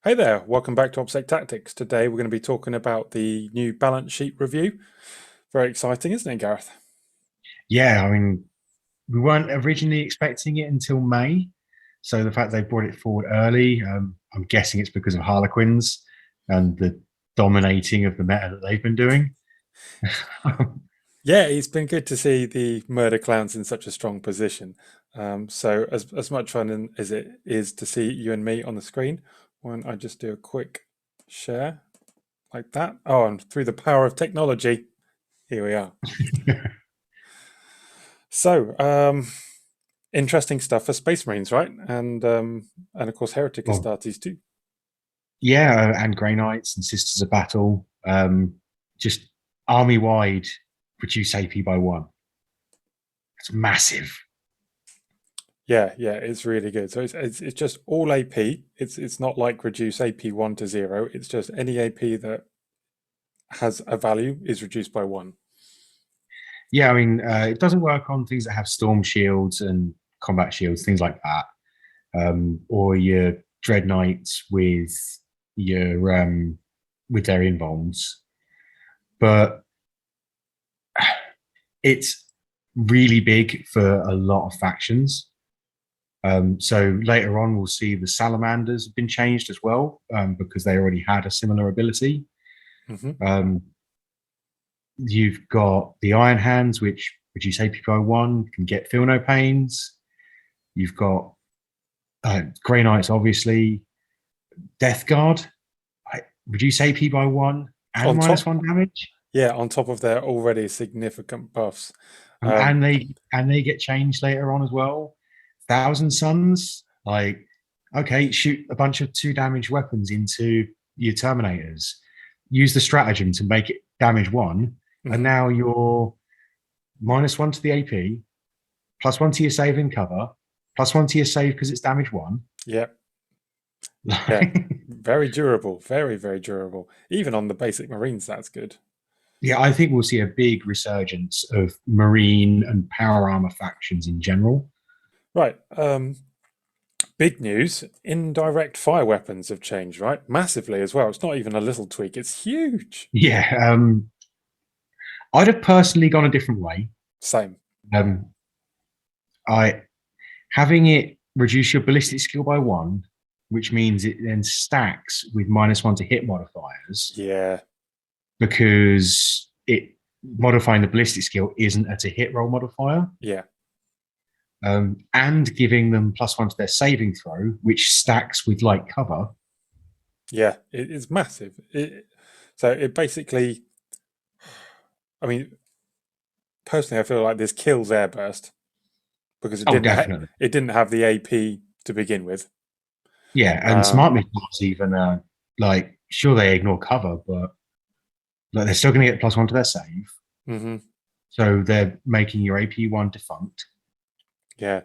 Hey there, welcome back to Obsec Tactics. Today we're going to be talking about the new balance sheet review. Very exciting, isn't it, Gareth? Yeah, I mean, we weren't originally expecting it until May. So the fact they brought it forward early, I'm guessing it's because of Harlequins and the dominating of the meta that they've been doing. Yeah, it's been good to see the murder clowns in such a strong position. So as much fun as it is to see you and me on the screen, why don't I just do a quick share like that? Oh, and through the power of technology, here we are. So, interesting stuff for Space Marines, right? And of course Heretic Well, Astartes too. yeah, and Grey Knights and Sisters of Battle, just army wide reduce AP by one. It's massive. Yeah, yeah, it's really good. So it's just all AP. It's not like reduce AP 1 to 0. It's just any AP that has a value is reduced by 1. Yeah, I mean, it doesn't work on things that have storm shields and combat shields, things like that. Or your dread knights your with their invulns, but it's really big for a lot of factions. So later on, we'll see the Salamanders have been changed as well because they already had a similar ability. Hmm. Um, you've got the Iron Hands, which reduce AP by one, can get feel no pains. You've got Grey Knights, obviously, Death Guard, reduce AP by one and On minus top, one damage. yeah, on top of their already significant buffs. Um, And they get changed later on as well. Thousand Suns, like okay, shoot a bunch of two damage weapons into your Terminators. Use the stratagem to make it damage one, and mhm. now you're minus one to the AP, plus one to your save and cover, plus one to your save because it's damage one. Yeah, yeah, very durable, very, very durable. Even on the basic Marines, that's good. Yeah, I think we'll see a big resurgence of marine and power armor factions in general. Right. Big news, indirect fire weapons have changed, right? Massively as well. It's not even a little tweak, it's huge. Yeah, I'd have personally gone a different way. Same. Um, I having it reduce your ballistic skill by one, which means it then stacks with minus one to hit modifiers Yeah, because it modifying the ballistic skill isn't a to hit roll modifier, yeah. and giving them plus one to their saving throw, which stacks with light cover. Yeah, it's massive. So it basically, I mean, personally, I feel like this kills Airburst because Oh, definitely. it didn't have the AP to begin with. Yeah, and Um, smart missiles even like sure they ignore cover, but like they're still going to get plus one to their save. mhm, So they're making your AP one defunct. yeah.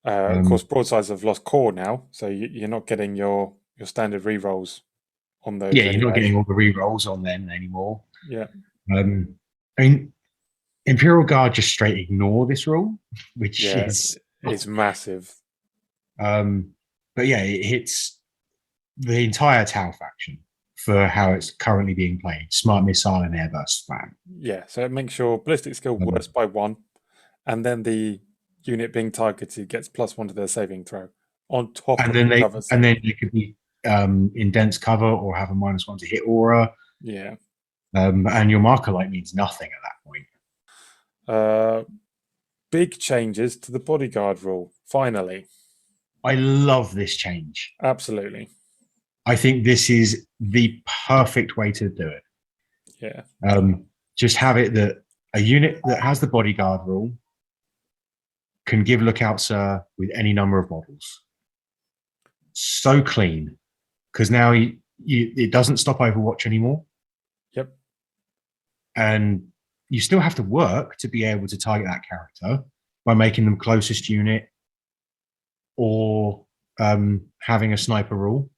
Of Um, course, broadsides have lost core now, so you're not getting your standard rerolls on those yeah, you're not anyway. getting all the re-rolls on them anymore. Yeah, Um, I mean, Imperial Guard just straight ignore this rule, which yeah, is, it's massive. um, but yeah, it hits the entire Tau faction for how it's currently being played. Smart missile and airburst fan. Yeah, so it makes your ballistic skill Um, worse by 1, and then the unit being targeted gets plus 1 to their saving throw on top and of then the they cover and save. then they could be in dense cover or have a minus one to hit aura. Yeah. And your marker light means nothing at that point. Uh, Big changes to the bodyguard rule. Finally, I love this change. absolutely. I think this is the perfect way to do it. Yeah, Just have it that a unit that has the bodyguard rule can give lookout sir with any number of models. So clean because now it doesn't stop Overwatch anymore, yep. and you still have to work to be able to target that character by making them closest unit or having a sniper rule.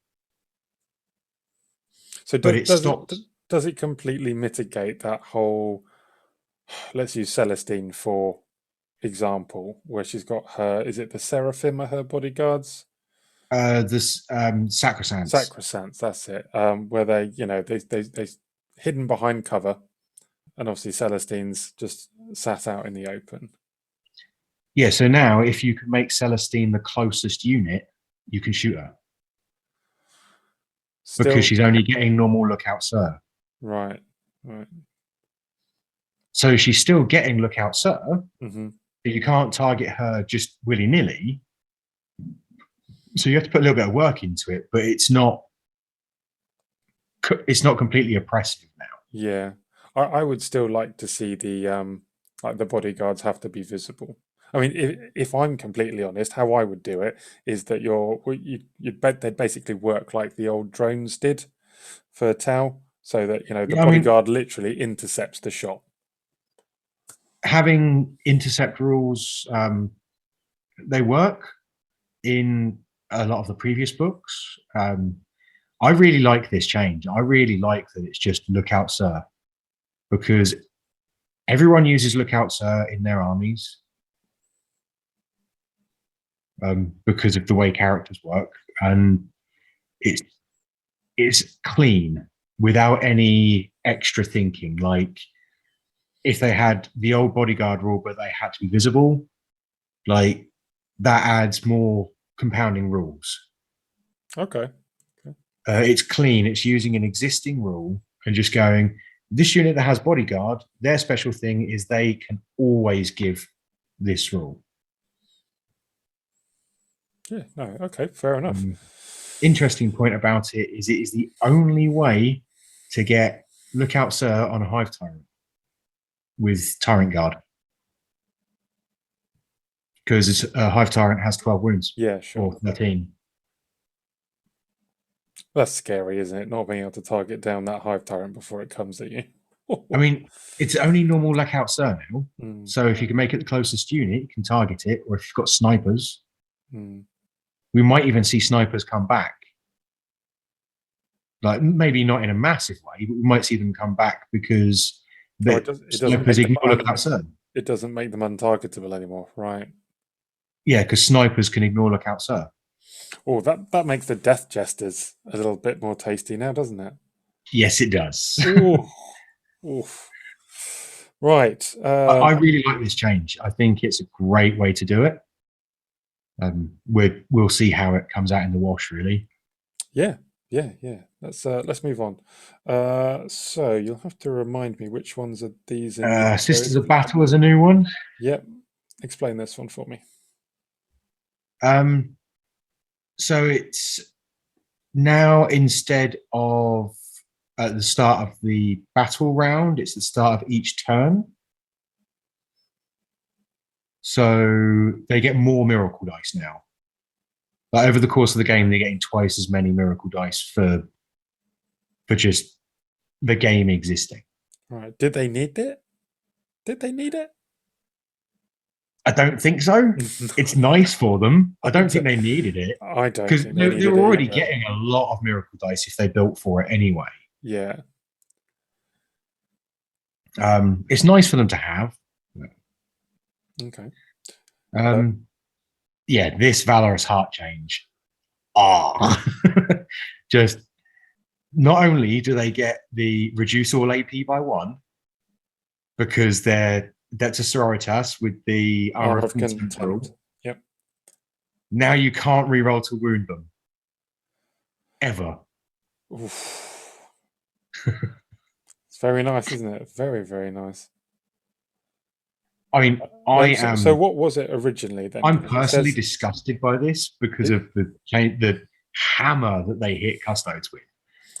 So But it stops. does it completely mitigate that whole? Let's use Celestine for example, where she's got her. Is it the Seraphim are her bodyguards? This Sacrosanct. Sacrosanct, that's it. Where they, they hidden behind cover, and obviously Celestine's just sat out in the open. Yeah, so now if you can make Celestine the closest unit, you can shoot her. Still, because she's only getting normal lookout sir. right. So she's still getting lookout sir, Mm-hmm. but you can't target her just willy-nilly. So you have to put a little bit of work into it, but it's not completely oppressive now. Yeah. I would still like to see the bodyguards have to be visible. I mean, if I'm completely honest, how I would do it is that you'd bet they'd basically work like the old drones did for Tau, so that the bodyguard literally intercepts the shot. Having intercept rules, they work in a lot of the previous books. I really like this change. I really like that it's just lookout sir, because everyone uses lookout sir in their armies. Because of the way characters work, and it's clean without any extra thinking. Like if they had the old bodyguard rule, but they had to be visible, like that adds more compounding rules. Okay. It's clean. It's using an existing rule and just going, this unit that has bodyguard, their special thing is they can always give this rule. Yeah, no, okay, fair enough. Interesting point about it is the only way to get lookout sir on a hive tyrant with tyrant guard, because a hive tyrant has 12 wounds. Yeah, sure. Or 13. That's scary, isn't it? Not being able to target down that hive tyrant before it comes at you. I mean, it's only normal lookout sir now. So if you can make it the closest unit, you can target it. Or if you've got snipers, we might even see snipers come back. Like maybe not in a massive way, but we might see them come back because snipers ignore lookout sir. It doesn't make them untargetable anymore, right? Yeah, because snipers can ignore lookout sir. Oh, that makes the death jesters a little bit more tasty now, doesn't it? Yes, it does. Oof. Right. I really like this change. I think it's a great way to do it. We'll see how it comes out in the wash, really. Yeah. Let's move on. So you'll have to remind me which ones are these. Sisters of Battle is a new one. Yep. Explain this one for me. So it's now, instead of at the start of the battle round, it's the start of each turn. So they get more miracle dice now. Like over the course of the game, they're getting twice as many miracle dice for just the game existing. All right. Did they need it? I don't think so. It's nice for them. I don't think they needed it. I don't, because they were already getting a lot of miracle dice if they built for it anyway. Yeah. It's nice for them to have. Okay. Yeah, this Valorous Heart change. Just not only do they get the reduce all AP by 1 because that's a sororitas with the Armor of Contempt rule. Yep. Now you can't reroll to wound them. Ever. Oof. It's very nice, isn't it? Very, very nice. I mean, I am. So what was it originally then? I'm personally disgusted by this because of the hammer that they hit Custodes with.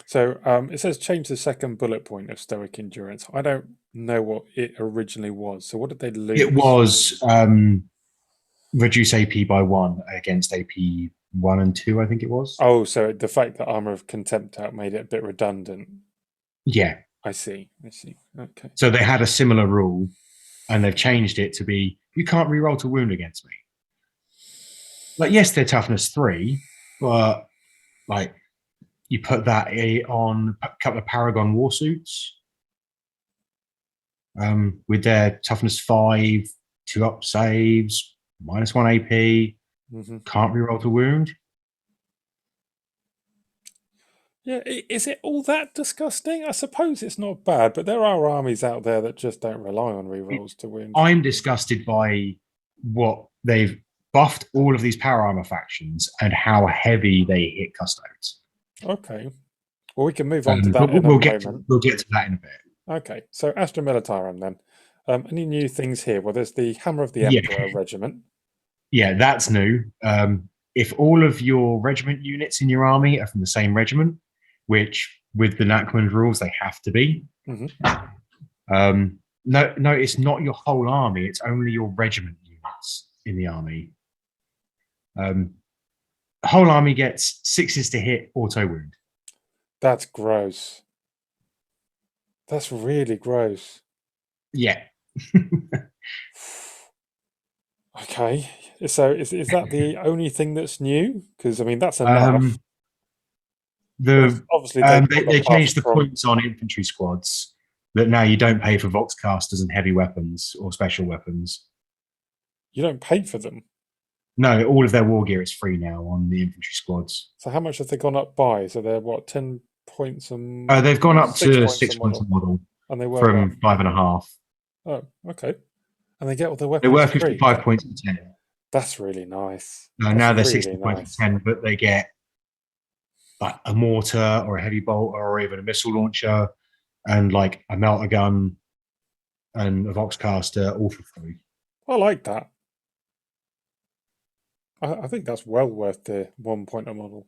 So it says change the second bullet point of Stoic Endurance. I don't know what it originally was. So what did they lose? It was reduce AP by 1 against AP 1 and 2, I think it was. Oh, so the fact that Armor of Contempt out made it a bit redundant. Yeah. I see. Okay. So they had a similar rule and they've changed it to be, you can't reroll to wound against me. Like, yes, they're toughness 3, but like you put that on a couple of Paragon Warsuits with their toughness 5, 2 up saves, -1 AP, can't reroll to wound. Yeah, is it all that disgusting? I suppose it's not bad, but there are armies out there that just don't rely on rerolls to win. I'm disgusted by what they've buffed all of these power armor factions and how heavy they hit custodes. Okay. Well, we can move on to But that in a we'll get moment. to that in a bit. Okay, so Astra Militarum then. Any new things here? Well, there's the Hammer of the Yeah. Emperor Regiment. Yeah, that's new. If all of your regiment units in your army are from the same regiment, which with the Nachman rules they have to be, no, it's not your whole army. It's only your regiment units in the army. The whole army gets 6s to hit auto wound. That's gross. That's really gross. Yeah. Okay, so is that the only thing that's new? Because I mean that's enough. Obviously They the buff changed the from points on infantry squads that now you don't pay for Voxcasters and heavy weapons or special weapons. you don't pay for them. No, all of their war gear is free now on the infantry squads. So how much have they gone up by? So they're what 10 points and They've gone up 6 to points 6 points a model and they were from what? 5.5. Oh, okay. And they get all the They weapons were free. 55 points to 10. That's really nice. Now they're really 60 points nice. to 10, but they get like a mortar or a heavy bolter or even a missile launcher and like a melter gun and a Voxcaster all for free. I like that. I think that's well worth the 1 point a model.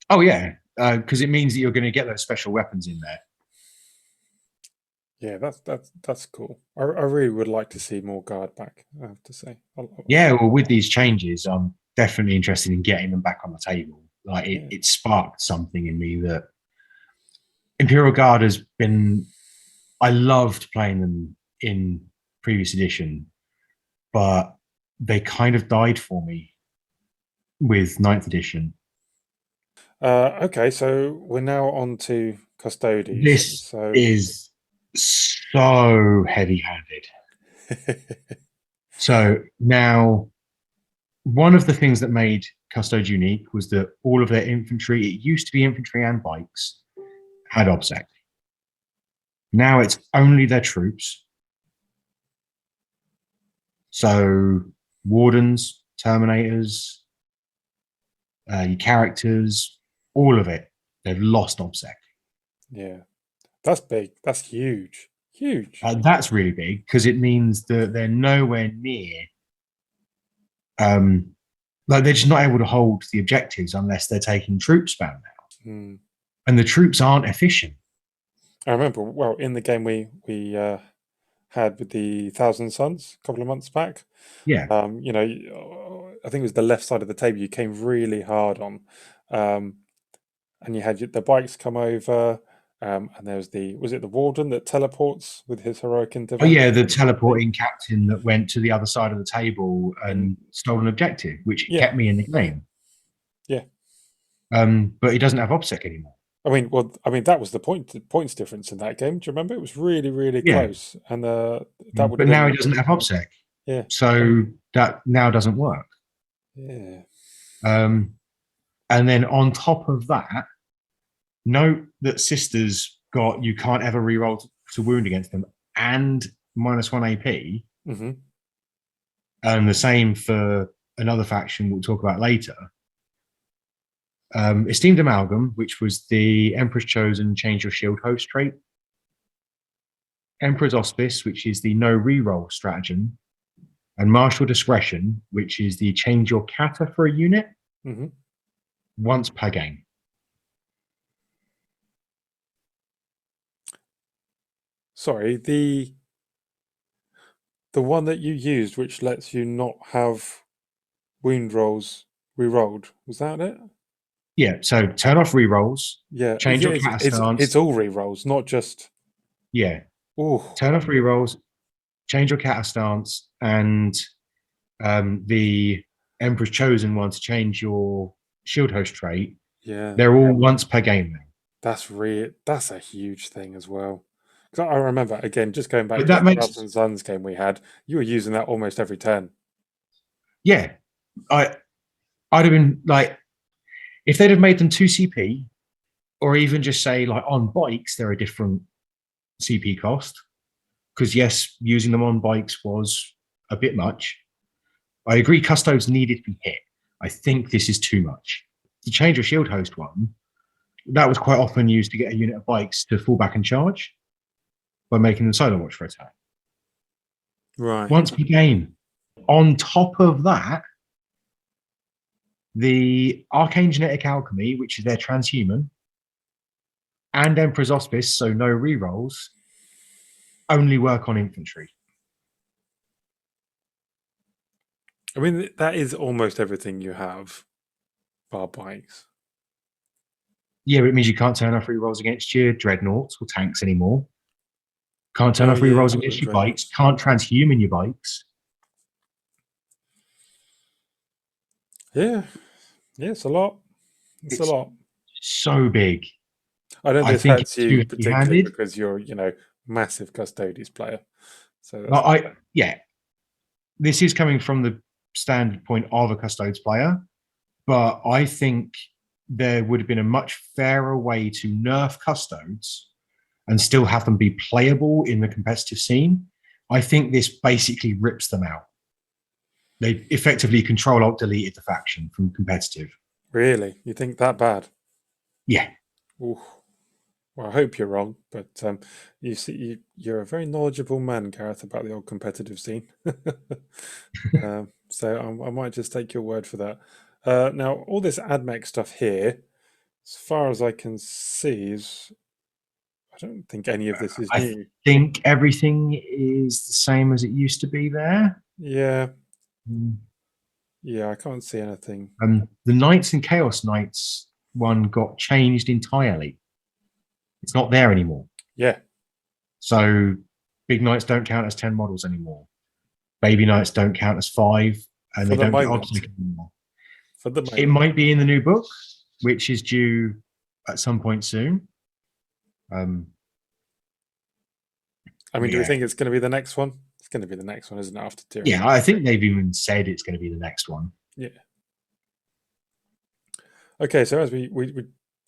Oh yeah, because it means that you're going to get those special weapons in there. Yeah, that's cool. I really would like to see more guard back, I have to say. Yeah, well, with these changes, I'm definitely interested in getting them back on the table. Like Yeah. it sparked something in me that Imperial Guard has been. I loved playing them in previous edition, but they kind of died for me with 9th edition. Okay, so we're now on to Custodes. This is so heavy-handed. So now, one of the things that made Custodes unique was that all of their infantry, it used to be infantry and bikes, had Obsec. Now it's only their troops. So wardens, terminators, your characters, all of it, they've lost Obsec. Yeah, that's big. That's huge. Huge. That's really big because it means that they're nowhere near. Like they're just not able to hold the objectives unless they're taking troops bound now, and the troops aren't efficient. I remember, well, in the game we had with the Thousand Suns a couple of months back. Yeah. You know, I think it was the left side of the table you came really hard on, and you had the bikes come over. And there was was it the Warden that teleports with his heroic intervention? Oh yeah, the teleporting captain that went to the other side of the table and stole an objective, which kept me in the game. Yeah. But he doesn't have Obsec anymore. I mean, that was the points difference in that game. Do you remember? It was really, really close, and that would. But now he doesn't have Obsec. Yeah. So that now doesn't work. Yeah. And then on top of that, note that Sisters got you can't ever reroll to wound against them and -1 AP. And the same for another faction we'll talk about later. Esteemed Amalgam, which was the Emperor's Chosen change your shield host trait. Emperor's Auspice, which is the no reroll stratagem. And Martial Discretion, which is the change your kata for a unit once per game. Sorry, the one that you used, which lets you not have wound rolls re-rolled, was that it? Yeah, so turn off re-rolls. Yeah, change your kata stance. It's all re-rolls, not just. Yeah. Ooh. Turn off re-rolls, change your kata stance, and the Emperor's Chosen one to change your shield host trait. Yeah. They're all once per game now. That's a huge thing as well. Because I remember, again, just going back to that the Thousand Suns game we had, you were using that almost every turn. Yeah. I'd have been like, if they'd have made them 2 CP or even just say like on bikes, they're a different CP cost. Because yes, using them on bikes was a bit much. I agree, custodes needed to be hit. I think this is too much. The change of shield host one, that was quite often used to get a unit of bikes to fall back and charge by making them solo watch for attack. Right. Once per game. On top of that, the Arcane Genetic Alchemy, which is their transhuman, and Emperor's Auspice, so no rerolls, only work on infantry. I mean, that is almost everything you have, bar bikes. Yeah, but it means you can't turn off rerolls against your dreadnoughts or tanks anymore. Can't turn off yeah, rerolls for against the your bikes. Can't transhuman your bikes. Yeah, it's a lot. It's a lot. So big. I know I this think hurts it's you too particularly heavy-handed. because you're, massive Custodes player. So that's This is coming from the standard point of a Custodes player, but I think there would have been a much fairer way to nerf Custodes and still have them be playable in the competitive scene. I think this basically rips them out. They effectively control-alt-deleted the faction from competitive. really, you think that bad? Yeah. Ooh. Well, I hope you're wrong, but you see, you're a very knowledgeable man, Gareth, about the old competitive scene. So I might just take your word for that. Now, all this AdMech stuff here, as far as I can see, I don't think any of this is I new. think everything is the same as it used to be there. Yeah, Mm. yeah, I can't see anything. The Knights and Chaos Knights one got changed entirely. It's not there anymore. Yeah, So big knights don't count as 10 models anymore. Baby knights don't count as 5, and for they the don't get moment. obstacle anymore. For the It moment. might be in the new book, which is due at some point soon. I mean, do we think it's going to be the next one? It's going to be the next one, isn't it? After Tyranny. Yeah, I think they've even said it's going to be the next one. Yeah. Okay, so as we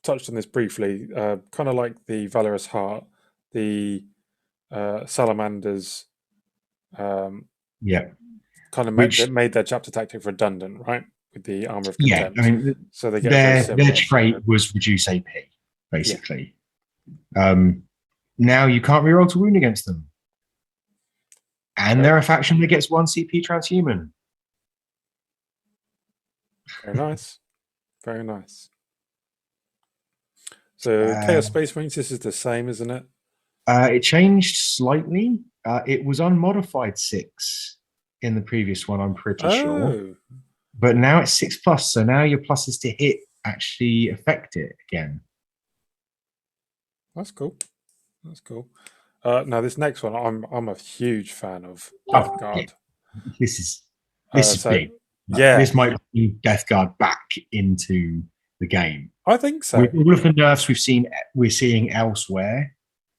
touched on this briefly, kind of like the Valorous Heart, the Salamanders Yeah. kind of Which, made their chapter tactic redundant, right? With the Armor of yeah, Contempt. I mean, so they get very their similar. trait was reduce AP, basically. Now you can't reroll to wound against them. And they're a faction that gets 1 CP transhuman. Very nice. Very nice. So Chaos Space Marines, this is the same, isn't it? It changed slightly. It was unmodified 6 in the previous one, I'm pretty sure. But now it's 6+, so now your pluses to hit actually affect it again. That's cool. That's cool. Now this next one, I'm a huge fan of Death Guard. Yeah. This is big. Yeah, this might bring Death Guard back into the game. I think so. With all of the nerfs we're seeing elsewhere,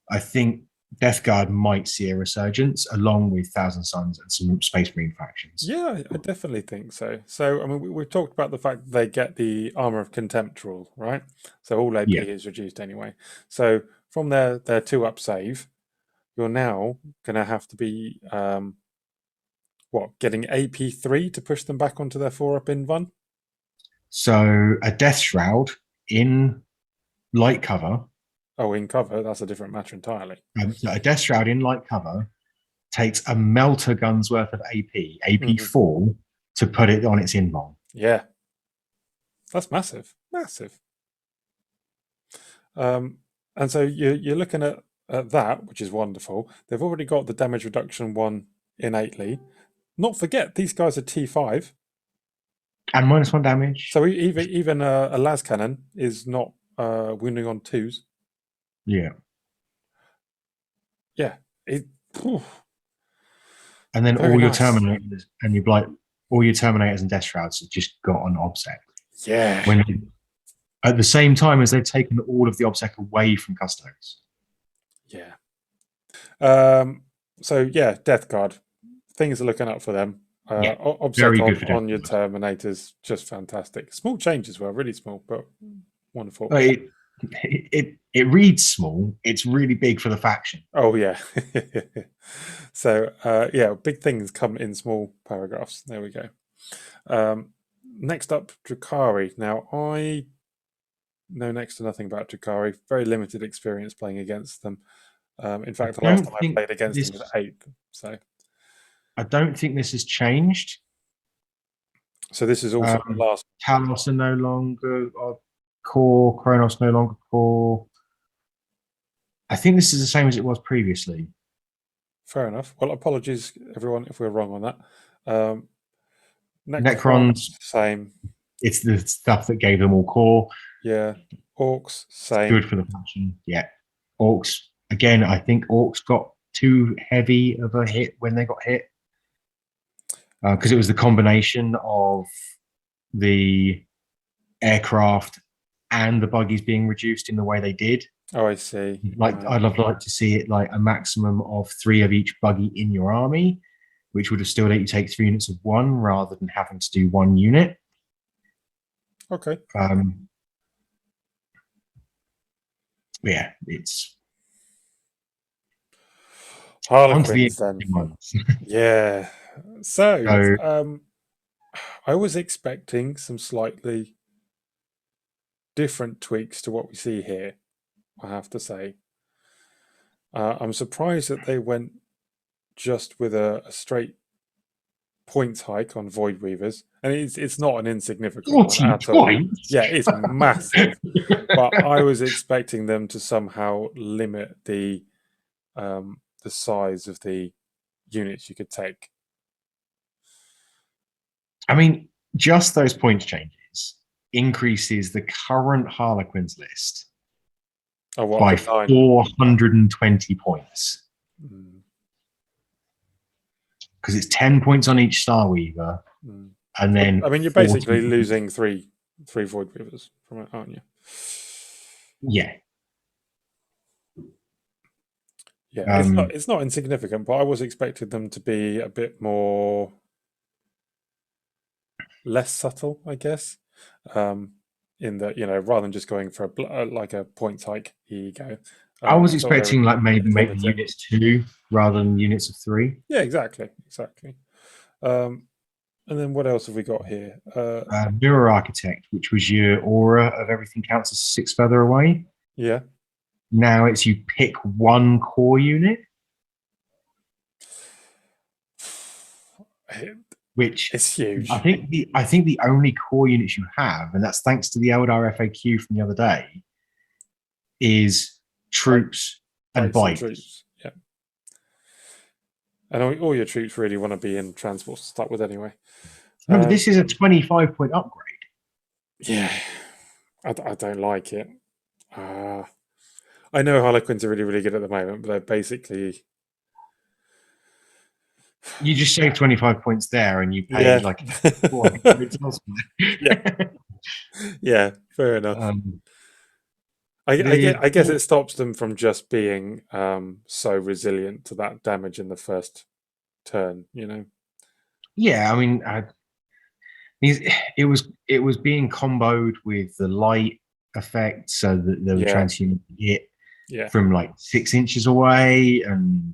I think Death Guard might see a resurgence along with Thousand Suns and some Space Marine factions. Yeah, I definitely think so. So, I mean, we've talked about the fact that they get the Armor of Contempt rule, right? So all AP is reduced anyway. So from their 2-up save, you're now going to have to be, getting AP3 to push them back onto their 4-up invuln? So a Death Shroud in light cover. Oh, in cover, that's a different matter entirely. So a Death Shroud in light cover takes a melter gun's worth of AP4 to put it on its invuln. Yeah. That's massive. Massive. And so you're looking at that, which is wonderful. They've already got the damage reduction one innately. Not forget, these guys are T5. And -1 damage. So even a las cannon is not wounding on 2s. Yeah. Yeah. And then all your Terminators and all your Terminators and Death Shrouds have just got an Obsec. Yeah. At the same time as they've taken all of the Obsec away from Custodes. Yeah. So yeah, Death Guard. Things are looking up for them. Obsec on your Terminators, just fantastic. Small change as well, really small, but wonderful. it reads small. It's really big for the faction. Oh yeah. So yeah, big things come in small paragraphs. There we go. Next up, Drukhari. Now I know next to nothing about Drukhari. Very limited experience playing against them. In fact, the last Don't time I think played against them this. was 8th. So I don't think this has changed. this is also the last. Talos are no longer core. Kronos no longer core. I think this is the same as it was previously. Fair enough. Well, apologies everyone if we're wrong on that. Necrons, Necrons, same. it's the stuff that gave them all core. Yeah. Orcs, same. Good for the faction. Yeah. Orcs, again, I think Orcs got too heavy of a hit when they got hit. Because it was the combination of the aircraft and the buggies being reduced in the way they did. Oh, I see. Like I'd love like to see it like a maximum of 3 of each buggy in your army, which would have still let you take 3 units of 1 rather than having to do 1 unit. Okay. Yeah, it's Harlequins then. ones. Yeah. So, I was expecting some slightly different tweaks to what we see here, I have to say. I'm surprised that they went just with a straight points hike on Void Weavers, and it's not an insignificant one 40 at all. points. Yeah, it's massive. But I was expecting them to somehow limit the size of the units you could take. I mean, just those points changes increases the current Harlequins list by 420 points. Because it's 10 points on each Star Weaver. And then I mean, you're basically losing three Void Weavers from it, aren't you? Yeah. Yeah, it's not insignificant, but I was expecting them to be a bit more less subtle, I guess. In that, rather than just going for a points hike, here you go. I was expecting like maybe units 2 rather than units of 3. Yeah, exactly. And then what else have we got here? Mirror Architect, which was your aura of everything counts as 6 further away. Yeah. Now it's you pick 1 core unit. Which is huge. I think the only core units you have, and that's thanks to the Eldar FAQ from the other day, is troops and bikes. Troops. Yeah. And all your troops really want to be in transport to start with anyway. No, but this is a 25-point upgrade. Yeah. I don't like it. I know Harlequins are really, really good at the moment, but they're basically... You just save 25 points there and you pay like 400 yeah, fair enough. I guess it stops them from just being so resilient to that damage in the first turn, Yeah, I mean, it was being comboed with the light effect, so that they were transhuman hit from like 6 inches away, and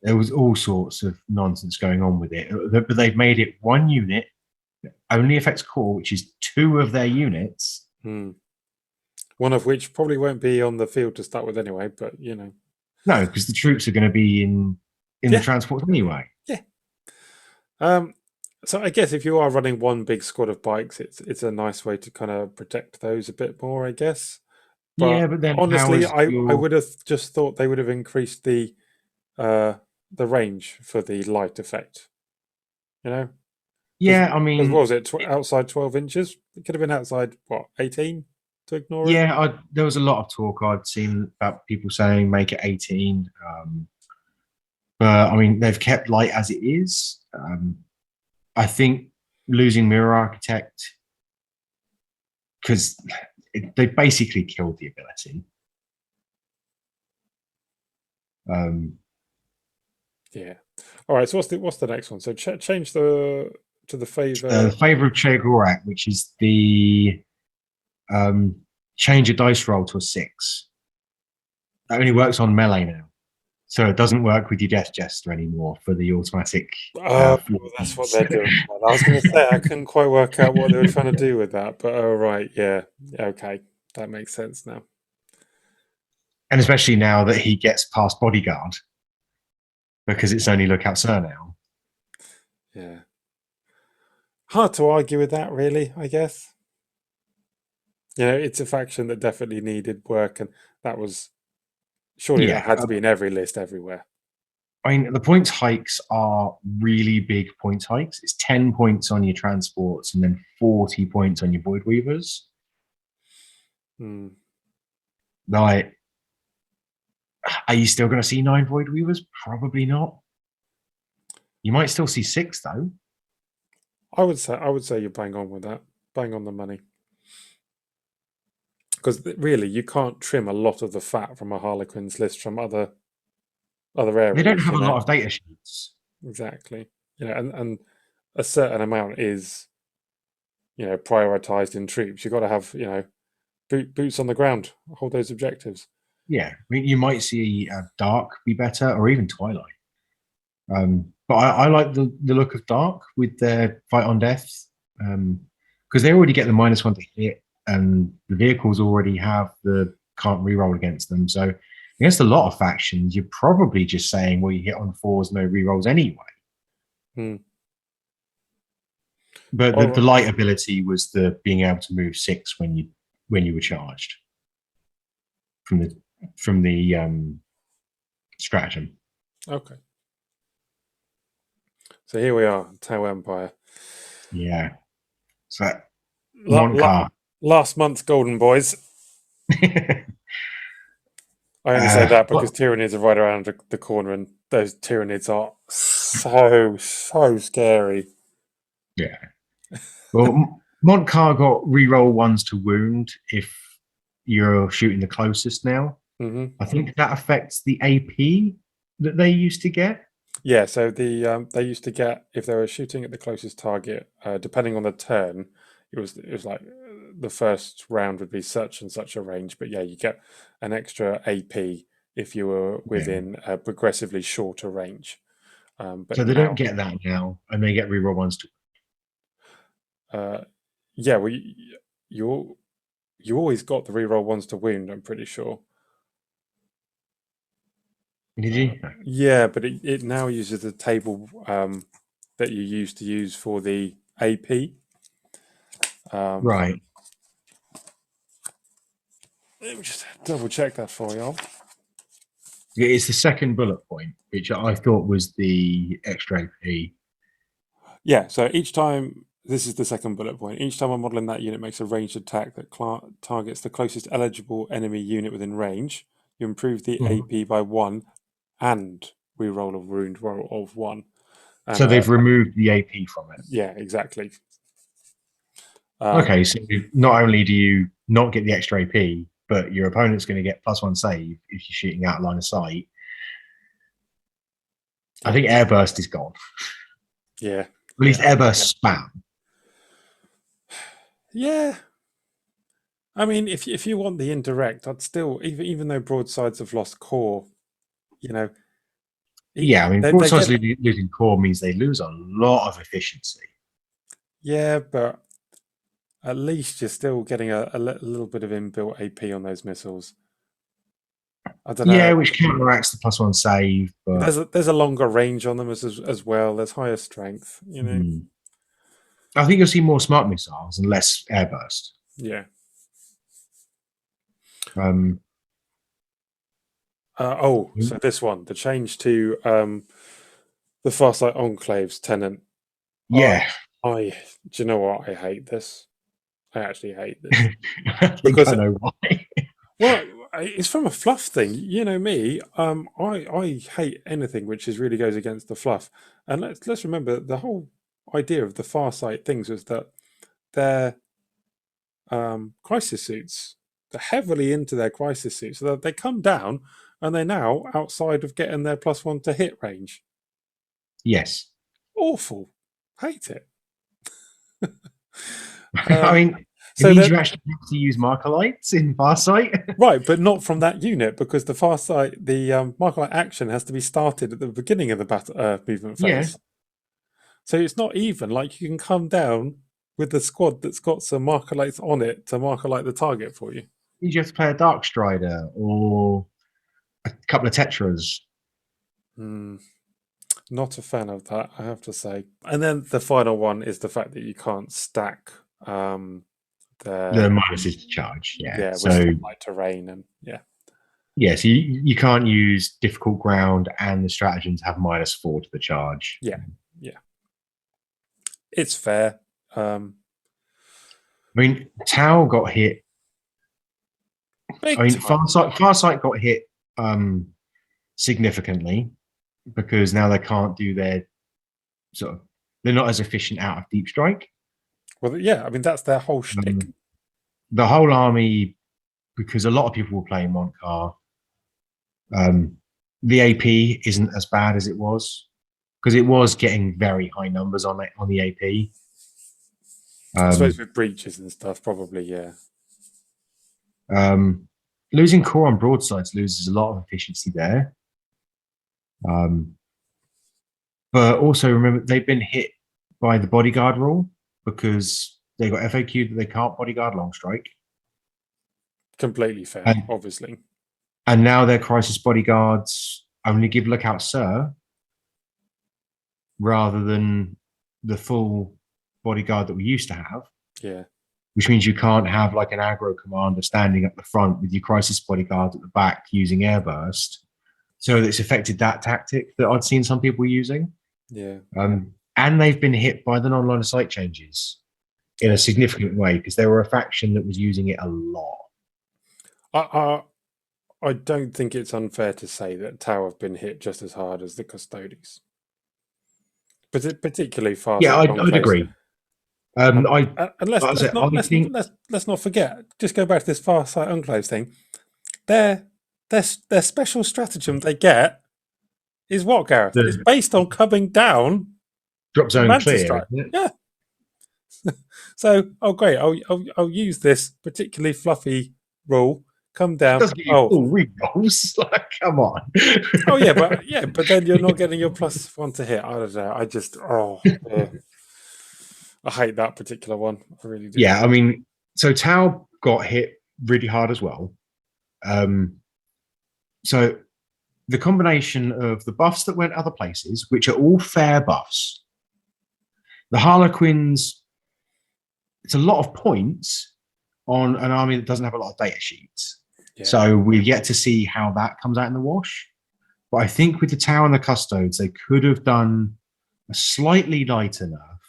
there was all sorts of nonsense going on with it. But they've made it 1 unit that only affects core, which is 2 of their units. One of which probably won't be on the field to start with anyway, but No, because the troops are going to be in the transport anyway. Yeah. So I guess if you are running 1 big squad of bikes, it's a nice way to kind of protect those a bit more, I guess. But then honestly, I would have just thought they would have increased the range for the light effect. Yeah, I mean, what was it? Outside 12 inches? It could have been outside 18 to ignore it. Yeah, there was a lot of talk I'd seen about people saying make it 18. But I mean, they've kept light as it is. I think losing Mirror Architect, because they basically killed the ability. Yeah. All right. So what's the next one? So change to the favor. Favor of Chegorak, which is the change a dice roll to a 6. That only works on melee now. So it doesn't work with your Death Jester anymore for the automatic. Oh, that's what they're doing. I was going to say I couldn't quite work out what they were trying to do with that, but oh right, yeah, okay, that makes sense now. And especially now that he gets past Bodyguard, because it's only Lookout Sir now. Yeah, hard to argue with that, really. I guess it's a faction that definitely needed work, and that was surely that Yeah. had to be in every list everywhere. I mean, the points hikes are really big points hikes. It's 10 points on your transports and then 40 points on your Void Weavers. Hmm. Like, are you still going to see 9 Void Weavers? Probably not. You might still see 6, though. I would say you're bang on with that, bang on the money. Because really, you can't trim a lot of the fat from a Harlequin's list from other areas. They don't have a lot of data sheets. Exactly. And a certain amount is, prioritized in troops. You've got to have, boots on the ground, hold those objectives. Yeah, I mean, you might see Dark be better, or even Twilight. But I like the look of Dark with their fight on death, because they already get the -1 to hit, and the vehicles already have the can't reroll against them. So against a lot of factions, you're probably just saying, well, you hit on 4s, no rerolls anyway. Hmm. But the light ability was the being able to move 6 when you were charged from the stratagem. Okay. So here we are, Tau Empire. Yeah. So Montcar. Last month's Golden Boys. I only say that because Tyranids are right around the corner, and those Tyranids are so scary. Yeah. Well, Montcar got reroll 1s to wound if you're shooting the closest now. Mm-hmm. I think that affects the AP that they used to get. Yeah, so they used to get, if they were shooting at the closest target, depending on the turn, it was like the first round would be such and such a range, but yeah, you get an extra AP if you were within a progressively shorter range. But so they now, don't get that now, and they get reroll 1s to. Yeah, well, you always got the reroll 1s to wound. I'm pretty sure. Did you? Yeah, but it now uses the table that you used to use for the AP. Right. Let me just double check that for you. It's the second bullet point, which I thought was the extra AP. Yeah, so each time, this is the second bullet point, each time a model in that unit makes a ranged attack that targets the closest eligible enemy unit within range, you improve the AP by 1 and reroll a wound roll of 1. And, so they've removed the AP from it. Yeah, exactly. Okay, so not only do you not get the extra AP, but your opponent's going to get +1 save if you're shooting out line of sight. I think Airburst is gone. Yeah. At least Airburst spam. Yeah. I mean, if you want the indirect, I'd still, even though broadsides have lost core, Yeah, I mean, broadsides losing core means they lose a lot of efficiency. Yeah, but at least you're still getting a little bit of inbuilt AP on those missiles. I don't know. Yeah, which counteracts the +1 save. But there's a longer range on them as well. There's higher strength. I think you'll see more smart missiles and less airburst. Yeah. So this one, the change to the Farsight Enclave's tenant. Yeah. Do you know what? I hate this. I actually hate this. I think I know why. Well, it's from a fluff thing. You know me. I hate anything which really goes against the fluff. And let's remember the whole idea of the Farsight things was that they're crisis suits. They're heavily into their crisis suits, so that they come down and they're now outside of getting their +1 to hit range. Yes. Awful. Hate it. I mean, It So means that you actually have to use marker lights in Farsight. right, but not from that unit because the far sight, the marker light action has to be started at the beginning of the battle movement Yeah, phase. So it's not even like you can come down with the squad that's got some marker lights on it to marker light the target for you. you just have to play a Dark Strider or a couple of Tetras. Hmm. Not a fan of that, I have to say. And then the final one is the fact that you can't stack The the minuses to charge, yeah. yeah with So stuff like terrain and yeah. yeah, so you can't use difficult ground and the stratagems have -4 to the charge. Yeah, yeah. It's fair. I mean, Tau got hit. I Big mean, time. Farsight got hit significantly because now they can't do their sort of. They're not as efficient out of deep strike. Well, yeah, I mean that's their whole shtick. The whole army, because a lot of people were playing Montcar. The AP isn't as bad as it was because it was getting very high numbers on the AP. I suppose with breaches and stuff, probably, yeah. Losing core on broadsides loses a lot of efficiency there. But also remember, they've been hit by the bodyguard rule because they got FAQ that they can't bodyguard long strike. Completely fair, obviously. And now their crisis bodyguards only give lookout sir rather than the full bodyguard that we used to have. Yeah. Which means you can't have like an aggro commander standing at the front with your crisis bodyguard at the back using airburst. So it's affected that tactic that I'd seen some people using. Yeah. And they've been hit by the non-line of sight changes in a significant way because they were a faction that was using it a lot. I don't think it's unfair to say that Tau have been hit just as hard as the Custodes. But particularly far. Yeah, I'd agree. Let's not forget. Just go back to this far sight enclaves thing. Their special stratagem they get is what, Gareth? It's based on coming down. Drop zone clear. Yeah. So, great. I'll use this particularly fluffy rule. Come down. It doesn't give you full rerolls. Like, come on. But then you're not getting your +1 to hit. I don't know. I just I hate that particular one. I really do. Yeah, I mean, so Tau got hit really hard as well. So the combination of the buffs that went other places, which are all fair buffs, the Harlequins, it's a lot of points on an army that doesn't have a lot of data sheets. Yeah. So we've yet to see how that comes out in the wash. But I think with the Tau and the Custodes, they could have done a slightly lighter nerf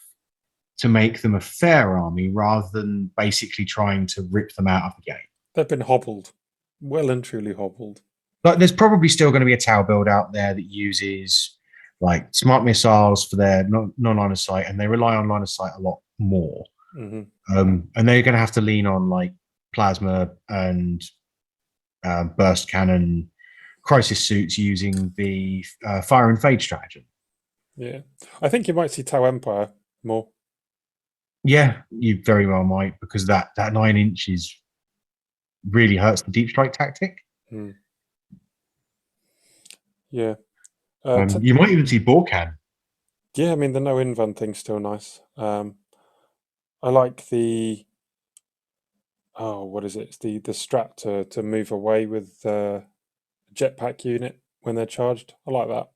to make them a fair army rather than basically trying to rip them out of the game. They've been hobbled. Well and truly hobbled. But there's probably still going to be a Tau build out there that uses like smart missiles for their non-line of sight, and they rely on line of sight a lot more. Mm-hmm. And they're going to have to lean on like plasma and burst cannon crisis suits using the fire and fade stratagem. Yeah, I think you might see Tau Empire more. Yeah, you very well might, because that 9 inches really hurts the deep strike tactic. Mm. Yeah. You might even see Borkan. Yeah, I mean, the no invuln thing's still nice. I like the what is it? It's the strat to move away with the jetpack unit when they're charged. I like that.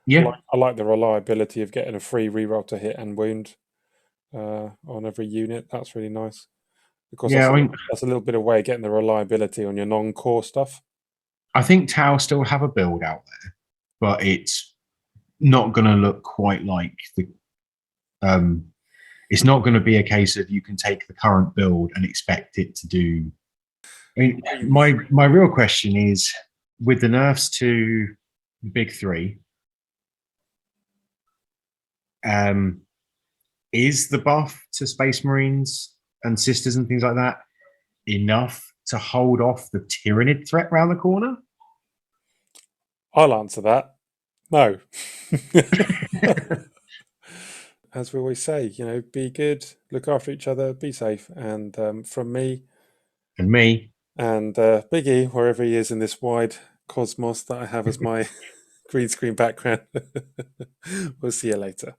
Yeah. I like the reliability of getting a free reroll to hit and wound on every unit. That's really nice. Because that's a little bit of way of getting the reliability on your non-core stuff. I think Tau still have a build out there, but it's not going to look quite like the. It's not going to be a case of you can take the current build and expect it to do. I mean, my real question is, with the nerfs to the big three, is the buff to Space Marines and Sisters and things like that enough to hold off the Tyrannid threat round the corner? I'll answer that. No. as we always say, be good, look after each other, be safe. And from me And me. and Big E, wherever he is in this wide cosmos that I have as my green screen background, we'll see you later.